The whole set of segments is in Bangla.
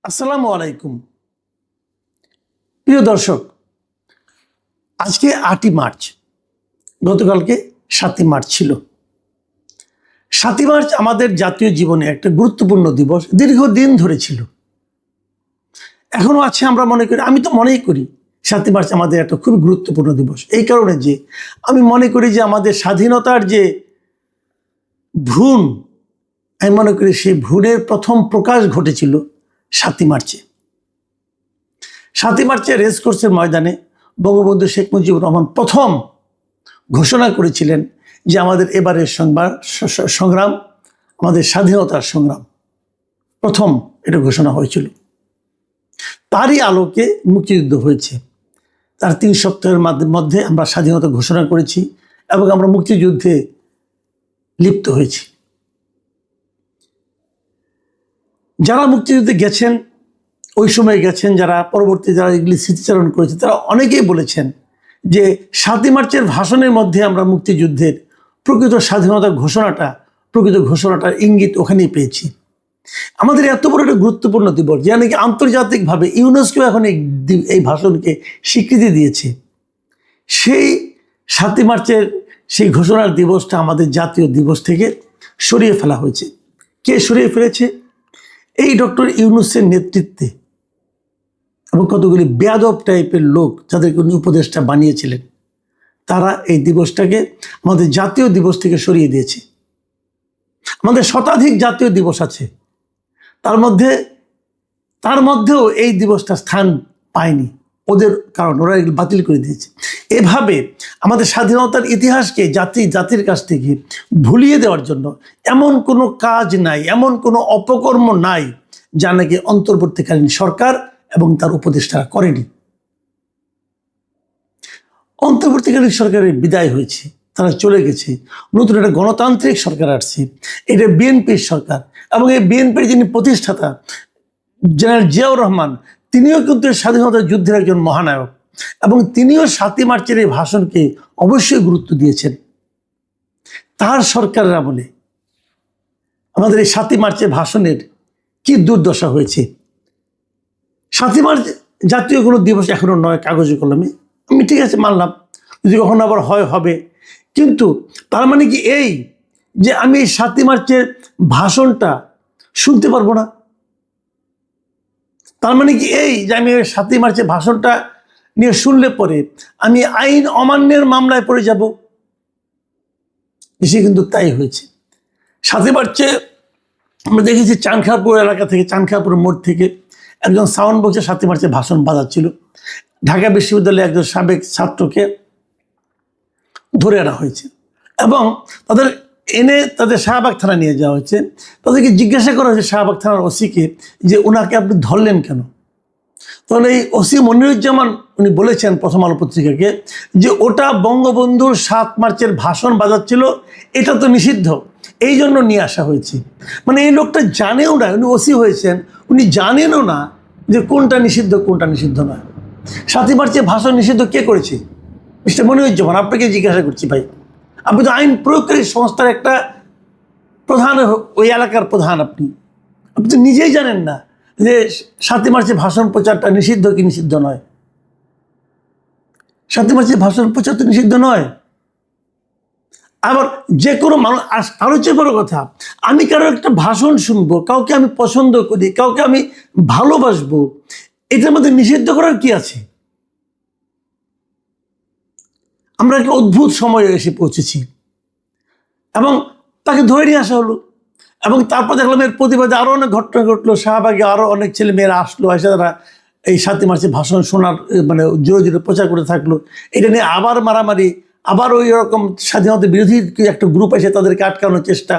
আসসালামু আলাইকুম প্রিয় দর্শক, আজকে 8ই মার্চ, গতকালকে 7ই মার্চ ছিল। 7ই মার্চ আমাদের জাতীয় জীবনে একটা গুরুত্বপূর্ণ দিবস, দীর্ঘদিন ধরে ছিল, এখনো আছে। আমরা মনে করি, আমি তো মনেই করি 7ই মার্চ আমাদের একটা খুব গুরুত্বপূর্ণ দিবস, এই কারণে যে আমি মনে করি যে আমাদের স্বাধীনতার যে ভ্রূণ, আমি মনে করি সেই ভ্রূণের প্রথম প্রকাশ ঘটেছিল 7ই মার্চে। 7ই মার্চে রেসকোর্সের ময়দানে বঙ্গবন্ধু শেখ মুজিবুর রহমান প্রথম ঘোষণা করেছিলেন যে আমাদের এবারের সংগ্রাম আমাদের স্বাধীনতার সংগ্রাম, প্রথম এটা ঘোষণা হয়েছিল। তারই আলোকে মুক্তিযুদ্ধ হয়েছে। তার 3 সপ্তাহের মধ্যে আমরা স্বাধীনতা ঘোষণা করেছি এবং আমরা মুক্তিযুদ্ধে লিপ্ত হয়েছি। যারা মুক্তিযুদ্ধে গেছেন, ওই সময় গেছেন, যারা পরবর্তী যারা এগুলি স্মৃতিচারণ করেছে, তারা অনেকেই বলেছেন যে 7ই মার্চের ভাষণের মধ্যে আমরা মুক্তিযুদ্ধের প্রকৃত স্বাধীনতার ঘোষণাটার ইঙ্গিত ওখানেই পেয়েছি। আমাদের এত বড় একটা গুরুত্বপূর্ণ দিবস, যা নাকি আন্তর্জাতিকভাবে ইউনেস্কো এখন এই ভাষণকে স্বীকৃতি দিয়েছে, সেই 7ই মার্চের সেই ঘোষণার দিবসটা আমাদের জাতীয় দিবস থেকে সরিয়ে ফেলা হয়েছে। কে সরিয়ে ফেলেছে? এই ডক্টর ইউনূসের নেতৃত্বে এবং কতগুলি বেয়াদব টাইপের লোক, যাদেরকে উনি উপদেষ্টা বানিয়েছিলেন, তারা এই দিবসটাকে আমাদের জাতীয় দিবস থেকে সরিয়ে দিয়েছে। আমাদের শতাধিক জাতীয় দিবস আছে, তার মধ্যেও এই দিবসটা স্থান পায়নি ওদের, কারণ ওরা এগুলো বাতিল করে দিয়েছে। এভাবে আমাদের স্বাধীনতার ইতিহাসকে জাতির কাছ থেকে ভুলিয়ে দেওয়ার জন্য এমন কোনো কাজ নাই, এমন কোনো অপকর্ম নাই যা নাকি অন্তর্বর্তীকালীন সরকার এবং তার উপদেষ্টারা করেনি। অন্তর্বর্তীকালীন সরকারের বিদায় হয়েছে, তারা চলে গেছে, নতুন একটা গণতান্ত্রিক সরকার আসছে। এটা বিএনপির সরকার, এবং এই বিএনপির যিনি প্রতিষ্ঠাতা জেনারেল জিয়াউর রহমান, তিনিও কিন্তু স্বাধীনতা যুদ্ধের একজন মহানায়ক, এবং তিনিও 7ই মার্চের এই ভাষণকে অবশ্যই গুরুত্ব দিয়েছেন। তার সরকারের আমলে আমাদের এই 7ই মার্চের ভাষণের কি দুর্দশা হয়েছে। 7ই মার্চ জাতীয় কোনো দিবস এখনো নয় কাগজে কলমে, আমি ঠিক আছে মানলাম, যদি কখনো আবার হবে, কিন্তু তার মানে কি এই যে আমি এই 7ই মার্চের ভাষণটা শুনতে পারবো না? তার মানে কি এই যে আমি 7ই মার্চের ভাষণটা নিয়ে শুনলে পরে আমি আইন অমান্যের মামলায় পড়ে যাব? বেশি কিন্তু তাই হয়েছে। 7ই মার্চে আমরা দেখেছি চানখাঁরপুর এলাকা থেকে, চানখাঁরপুর মোড় থেকে একজন সাউন্ড বক্সে 7ই মার্চের ভাষণ বাজাচ্ছিল। ঢাকা বিশ্ববিদ্যালয়ে একজন সাবেক ছাত্রকে ধরে আনা হয়েছে এবং তাদের শাহবাগ থানা নিয়ে যাওয়া হয়েছে। তাদেরকে জিজ্ঞাসা করা হয়েছে শাহবাগ থানার ওসিকে যে ওনাকে আপনি ধরলেন কেন? তখন এই ওসি মনিরুজ্জামান উনি বলেছেন প্রথম আলো পত্রিকাকে যে ওটা বঙ্গবন্ধুর 7 মার্চের ভাষণ বাজাচ্ছিল, এটা তো নিষিদ্ধ, এই জন্য নিয়ে আসা হয়েছে। মানে এই লোকটা জানেও না, উনি ওসি হয়েছেন, উনি জানেনও না যে কোনটা নিষিদ্ধ কোনটা নিষিদ্ধ নয়। 7ই মার্চের ভাষণ নিষিদ্ধ কে করেছে? মিস্টার মনিরুজ্জামান, আপনাকে জিজ্ঞাসা করছি ভাই, আপনি তো আইন প্রয়োগকারী সংস্থার একটা প্রধান, ওই এলাকার প্রধান, আপনি তো নিজেই জানেন না যে 7ই মার্চে ভাষণ প্রচারটা নিষিদ্ধ কি নিষিদ্ধ নয়। 7ই মার্চে ভাষণ প্রচার তো নিষিদ্ধ নয়। আবার যে কোনো মানুষ, আরো যে বড় কথা, আমি কারো একটা ভাষণ শুনবো, কাউকে আমি পছন্দ করি, কাউকে আমি ভালোবাসবো, এটার মধ্যে নিষিদ্ধ করার কি আছে? আমরা একটা অদ্ভুত সময়ে এসে পৌঁছেছি এবং তাকে ধরে নিয়ে আসা হলো, এবং তারপর দেখলাম এর প্রতিবাদে আরো অনেক ঘটনা ঘটলো। শাহবাগে আরো অনেক ছেলে মেয়েরা আসলো, এসে তারা এই 7ই মার্চে ভাষণ শোনার মানে জোরে জোরে প্রচার করে থাকলো। এটা নিয়ে আবার মারামারি, আবার ওই রকম স্বাধীনতা বিরোধী একটা গ্রুপ এসে তাদেরকে আটকানোর চেষ্টা।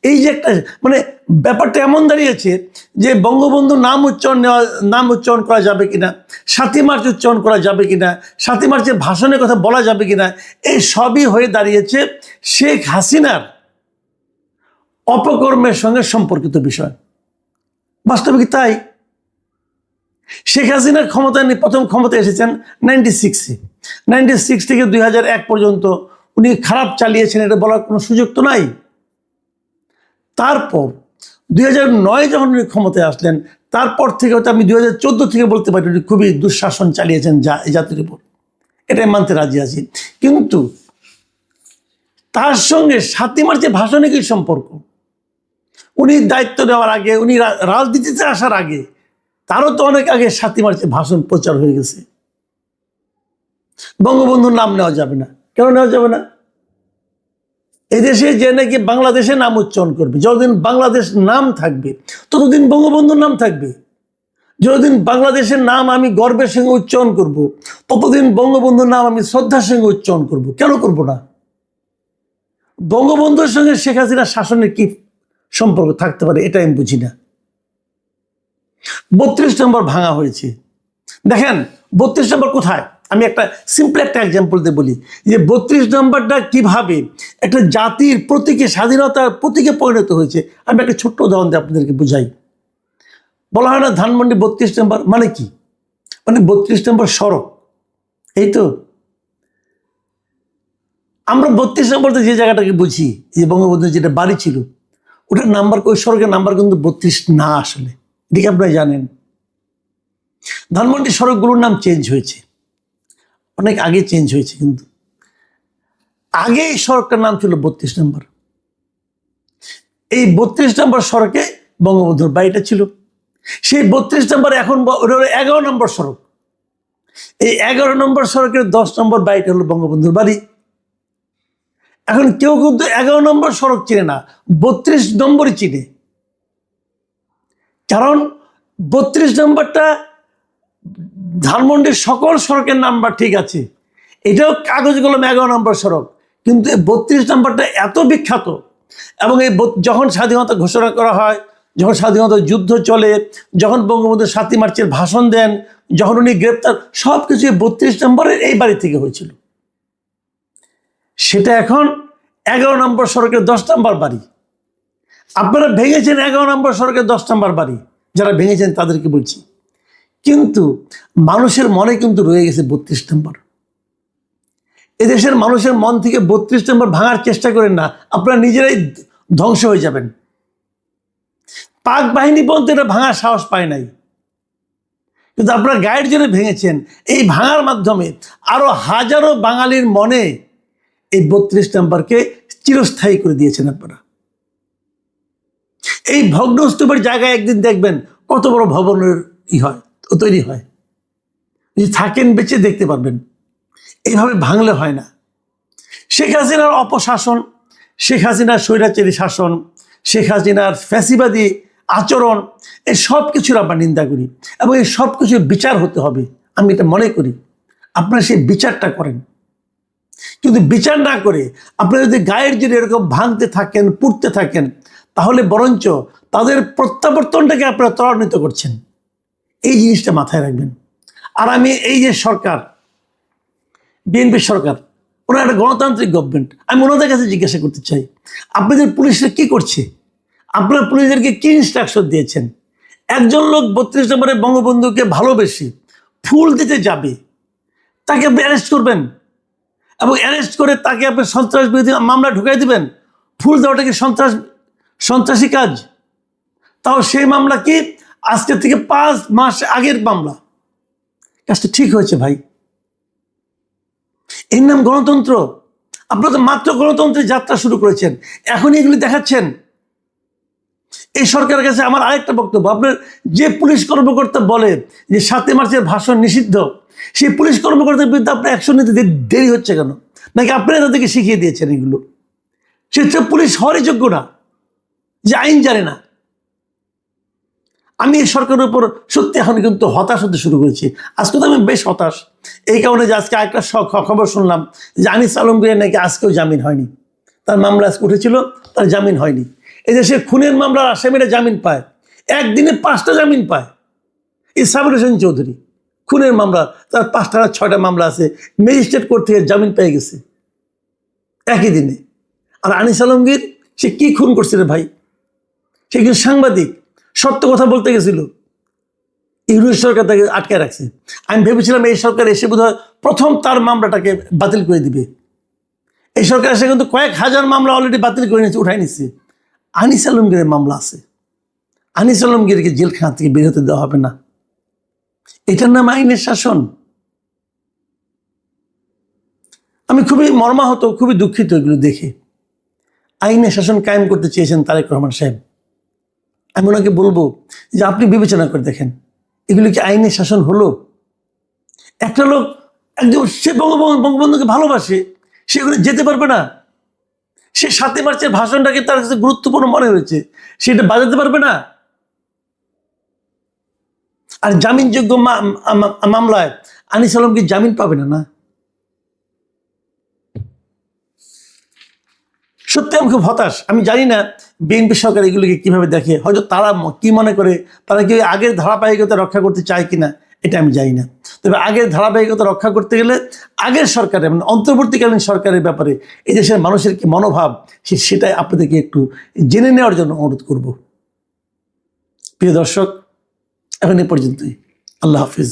এই যে একটা মানে ব্যাপারটা এমন দাঁড়িয়েছে যে বঙ্গবন্ধুর নাম উচ্চারণ করা যাবে কিনা, 7ই মার্চ উচ্চারণ করা যাবে কিনা, 7ই মার্চের ভাষণের কথা বলা যাবে কিনা, এই সবই হয়ে দাঁড়িয়েছে শেখ হাসিনার অপকর্মের সঙ্গে সম্পর্কিত বিষয়। বাস্তবিক তাই। শেখ হাসিনা প্রথম ক্ষমতায় এসেছেন 96 থেকে 2001 পর্যন্ত উনি খারাপ চালিয়েছেন, এটা বলার কোনো সুযোগ তো নাই। তারপর 2009 যখন উনি ক্ষমতায় আসলেন, তারপর থেকে হয়তো আমি 2014 থেকে বলতে পারি উনি খুবই দুঃশাসন চালিয়েছেন এই জাতির উপর, এটাই মানতে রাজি আছি। কিন্তু তার সঙ্গে 7ই মার্চের ভাষণে কি সম্পর্ক? উনি দায়িত্ব নেওয়ার আগে, উনি রাজনীতিতে আসার আগে, তারও তো অনেক আগে 7ই মার্চের ভাষণ প্রচার হয়ে গেছে। বঙ্গবন্ধুর নাম নেওয়া যাবে না, কেন নেওয়া যাবে না? এদেশে যে নাকি বাংলাদেশের নাম উচ্চারণ করবে, যতদিন বাংলাদেশ নাম থাকবে ততদিন বঙ্গবন্ধুর নাম থাকবে। যতদিন বাংলাদেশের নাম আমি গর্বের সঙ্গে উচ্চারণ করব, ততদিন বঙ্গবন্ধুর নাম আমি শ্রদ্ধার সঙ্গে উচ্চারণ করব। কেন করব না? বঙ্গবন্ধুর সঙ্গে শেখ হাসিনার শাসনের কি সম্পর্ক থাকতে পারে, এটা আমি বুঝি না। 32 নম্বর ভাঙা হয়েছে। দেখেন 32 নম্বর কোথায়, আমি একটা সিম্পল একটা এক্সাম্পল দিয়ে বলি যে 32 নম্বরটা কিভাবে একটা জাতির প্রতীকে, স্বাধীনতার প্রতীকে পরিণত হয়েছে। আমি একটা ছোট্ট উদাহরণ দিয়ে আপনাদেরকে বুঝাই। বলা হয় না ধানমন্ডি 32 নম্বর মানে কি? মানে 32 নম্বর সড়ক, এই তো। আমরা 32 নম্বরতে যে জায়গাটাকে বুঝি, যে বঙ্গবন্ধু যেটা বাড়ি ছিল, ওটার নাম্বার, ওই সড়কের নাম্বার কিন্তু 32 না আসলে, দেখে আপনারা জানেন। ধানমন্ডি সড়কগুলোর নাম চেঞ্জ হয়েছে, অনেক আগে চেঞ্জ হয়েছে, কিন্তু আগে এই সড়কটার নাম ছিল 32 নম্বর। এই 32 নম্বর সড়কে বঙ্গবন্ধুর বাড়িটা ছিল। সেই 32 নম্বর এখন 11 নম্বর সড়ক। এই 11 নম্বর সড়কের 10 নম্বর বাড়িটা হলো বঙ্গবন্ধুর বাড়ি। এখন কেউ কিন্তু 11 নম্বর সড়ক চিনে না, 32 নম্বরই চিনে। কারণ 32 নম্বরটা ধানমন্ডির সকল সড়কের নাম্বার ঠিক আছে, এটাও কাগজ কলমে 11 নম্বর সড়ক, কিন্তু 32 নম্বরটা এত বিখ্যাত। এবং এই যখন স্বাধীনতা ঘোষণা করা হয়, যখন স্বাধীনতা যুদ্ধ চলে, যখন বঙ্গবন্ধু 7ই মার্চের ভাষণ দেন, যখন উনি গ্রেপ্তার, সব কিছু 32 নম্বরের এই বাড়ি থেকে হয়েছিল। সেটা এখন 11 নম্বর সড়কের 10 নম্বর বাড়ি। আপনারা ভেঙেছেন 11 নম্বর সড়কের 10 নম্বর বাড়ি, যারা ভেঙেছেন তাদেরকে বলছি। কিন্তু মানুষের মনে কিন্তু রয়ে গেছে 32 নম্বর। এদেশের মানুষের মন থেকে 32 নম্বর ভাঙার চেষ্টা করেন না, আপনারা নিজেরাই ধ্বংস হয়ে যাবেন। পাক বাহিনী পর্যন্ত এটা ভাঙার সাহস পায় নাই, কিন্তু আপনারা গায়ের জোরে ভেঙেছেন। এই ভাঙার মাধ্যমে আরো হাজারো বাঙালির মনে এই 32 নম্বরকে চিরস্থায়ী করে দিয়েছেন আপনারা। এই ভগ্নস্তূপের জায়গায় একদিন দেখবেন কত বড় ভবনের তৈরি হয়, যদি থাকেন বেঁচে দেখতে পারবেন। এইভাবে ভাঙলে হয় না। শেখ হাসিনার অপশাসন, শেখ হাসিনার স্বৈরাচারী শাসন, শেখ হাসিনার ফ্যাসিবাদী আচরণ, এই সব কিছুর আমরা নিন্দা করি এবং এই সব কিছুর বিচার হতে হবে, আমি এটা মনে করি। আপনারা সেই বিচারটা করেন, কিন্তু বিচার না করে আপনারা যদি গায়ের জোরে এরকম ভাঙতে থাকেন, পুড়তে থাকেন, তাহলে বরঞ্চ তাদের প্রত্যাবর্তনটাকে আপনারা ত্বরান্বিত করছেন। এই জিনিসটা মাথায় রাখবেন। আর আমি এই যে সরকার, বিএনপি সরকার, ওনার একটা গণতান্ত্রিক গভর্নমেন্ট, আমি ওনাদের কাছে জিজ্ঞাসা করতে চাই, আপনাদের পুলিশরা কি করছে? আপনারা পুলিশদেরকে কি ইনস্ট্রাকশন দিয়েছেন? একজন লোক 32 নম্বরে বঙ্গবন্ধুকে ভালোবেসে ফুল দিতে যাবে, তাকে আপনি অ্যারেস্ট করবেন এবং অ্যারেস্ট করে তাকে আপনি সন্ত্রাস বিরোধী মামলা ঢুকাই দিবেন? ফুল দেওয়াটা কি সন্ত্রাসী কাজ? তাও সেই মামলা কি আজকে থেকে 5 মাস আগের মামলা। কাজটা ঠিক হয়েছে ভাই? এর নাম গণতন্ত্র? আপনারা তো মাত্র গণতন্ত্রের যাত্রা শুরু করেছেন, এখনই এগুলি দেখাচ্ছেন। এই সরকারের কাছে আমার আরেকটা বক্তব্য, আপনার যে পুলিশ কর্মকর্তা বলে যে 7ই মার্চের ভাষণ নিষিদ্ধ, সেই পুলিশ কর্মকর্তার বিরুদ্ধে আপনার অ্যাকশন নিতে দেরি হচ্ছে কেন? নাকি আপনারা তাদেরকে শিখিয়ে দিয়েছেন এগুলো? সে হচ্ছে পুলিশ হওয়ারই যোগ্য না, যে আইন জানে না। আমি এই সরকারের উপর সত্যি এখন কিন্তু হতাশ হতে শুরু করেছি। আজকে তো আমি বেশ হতাশ, এই কারণে যে আজকে আরেকটা খবর শুনলাম যে আনিস আলমগীরের নাকি আজকেও জামিন হয়নি। তার মামলা আজকে উঠেছিল, তার জামিন হয়নি। এদেশে খুনের মামলার আসামিরা জামিন পায়, একদিনে 5টা জামিন পায়। এই সাবির হোসেন চৌধুরী খুনের মামলা, তার 5টা না 6টা মামলা আছে, ম্যাজিস্ট্রেট কোর্ট থেকে জামিন পেয়ে গেছে একই দিনে। আর আনিস আলমগীর, সে কি খুন করছে রে ভাই? সে কিন্তু সাংবাদিক, সত্য কথা বলতে গেছিল, ইউনিট সরকার তাকে আটকে রাখছে। আমি ভেবেছিলাম এই সরকার এসে বোধহয় প্রথম তার মামলাটাকে বাতিল করে দিবে। এই সরকার এসে কিন্তু কয়েক হাজার মামলা অলরেডি বাতিল করে নিচ্ছে, উঠাই নিচ্ছে। আনিস আলমগীরের মামলা আছে, আনিস আলমগীরকে জেলখানা থেকে বের হতে দেওয়া হবে না। এটার নাম আইনের শাসন? আমি খুবই মর্মাহত, খুবই দুঃখিত এগুলো দেখে। আইনের শাসন কায়েম করতে চেয়েছেন তারেক রহমান সাহেব। আমি ওনাকে বলবো যে আপনি বিবেচনা করে দেখেন, এগুলো কি আইনের শাসন হলো? একটা লোক একদম সে বঙ্গবন্ধুকে ভালোবাসে, সে ওখানে যেতে পারবে না? সে 7ই মার্চের ভাষণটাকে তার কাছে গুরুত্বপূর্ণ মনে হয়েছে, সেটা বাজাতে পারবে না? আর জামিনযোগ্য মামলায় আনিস আলমকে জামিন পাবে না? না, সত্যি আমি খুব হতাশ। আমি জানি না বিএনপি সরকার এগুলিকে কিভাবে দেখে, হয়তো তারা কি মনে করে, তারা কি আগের ধারাবাহিকতা রক্ষা করতে চায় কিনা এটা আমি জানি না। তবে আগের ধারাবাহিকতা রক্ষা করতে গেলে আগের সরকারের মানে অন্তর্বর্তীকালীন সরকারের ব্যাপারে এই দেশের মানুষের কি মনোভাব সেটাই আপনাদেরকে একটু জেনে নেওয়ার জন্য অনুরোধ করব। প্রিয় দর্শক, এখন এ পর্যন্তই। আল্লাহ হাফিজ।